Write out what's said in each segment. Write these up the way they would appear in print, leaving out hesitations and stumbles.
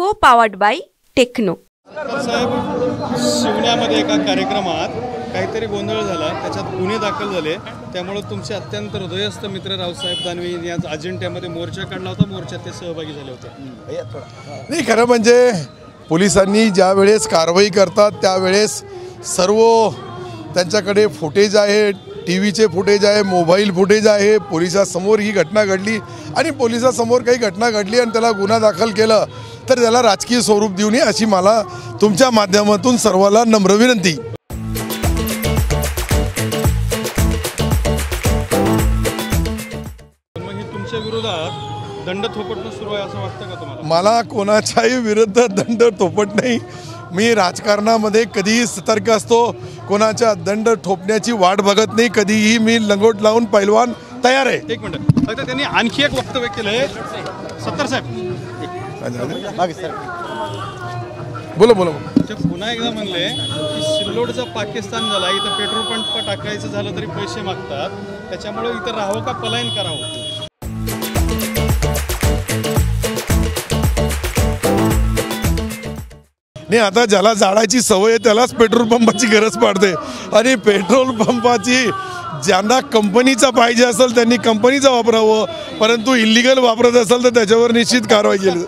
को powered by techno. साहेब, शिवण्यामध्ये एका कार्यक्रमात काहीतरी गोंधळ झाला, त्याच्यात गुन्हे दाखल झाले, त्यामुळे तुमचे अत्यंत हृदयस्थ मित्र रावसाहेब दानवे यांनी आज अजिंठ्यामध्ये मोर्चा काढला होता, मोर्चात ते सहभागी झाले होते। नाही, खरं म्हणजे पोलिसांनी ज्या वेळेस कारवाई करतात त्यावेळेस सर्व त्यांच्याकडे फुटेज आहे, टीव्हीचे फुटेज आहे, मोबाईल फुटेज आहे। पोलिसांसमोर ही घटना घडली आणि पोलिसांसमोर काही घटना घडली आणि त्याला गुन्हा दाखल केलं तर त्याला राजकीय स्वरूप देऊ नये अशी मला तुमच्या माध्यमातून सर्वांना नम्र विनंती। मग हे तुमच्या विरोधात दंड थोपटणं सुरू आहे असं वाटतं का तुम्हाला? मला कोणाच्याही विरुद्ध दंड थोपट नाही। मी राजकारणामध्ये कधीही सतर्क असतो, कोणाच्या दंड ठोपण्याची वाट बघत नाही, कधीही मी लंगोट लावून पैलवान तयार आहे। एक मिनिट, फक्त त्यांनी आणखी एक वक्तव्य केलंय। सत्तर साहेब बोला बोला। पुन्हा एकदा म्हणले की सिल्लोडचा पाकिस्तान झाला, इथं पेट्रोल पंप टाकायचं झालं तरी पैसे मागतात, त्याच्यामुळे इथं राहावं का पलायन करावं? नाही, आता ज्याला जाळाची सवय आहे त्यालाच पेट्रोल पंपाची गरज पडते आणि पेट्रोल पंपाची ज्यांना कंपनीचा पाहिजे असेल त्यांनी कंपनीचा वापरावं, परंतु इल्लीगल वापरत असेल तर त्याच्यावर निश्चित कारवाई केली।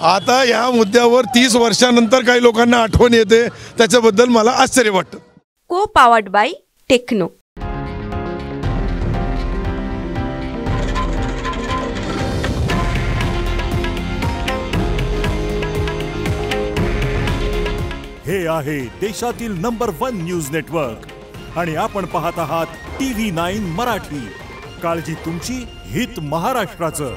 आता या मुद्द्यावर 30 वर्षानंतर काही लोकांना आठवण येते, त्याच्याबद्दल मला आश्चर्य वाटतं। को पावर्ड बाय टेक्नो। हे आहे देशातील नंबर 1 न्यूज नेटवर्क आणि आपण पाहत आहात TV9 मराठी। काळजी तुमची, हित महाराष्ट्राचं।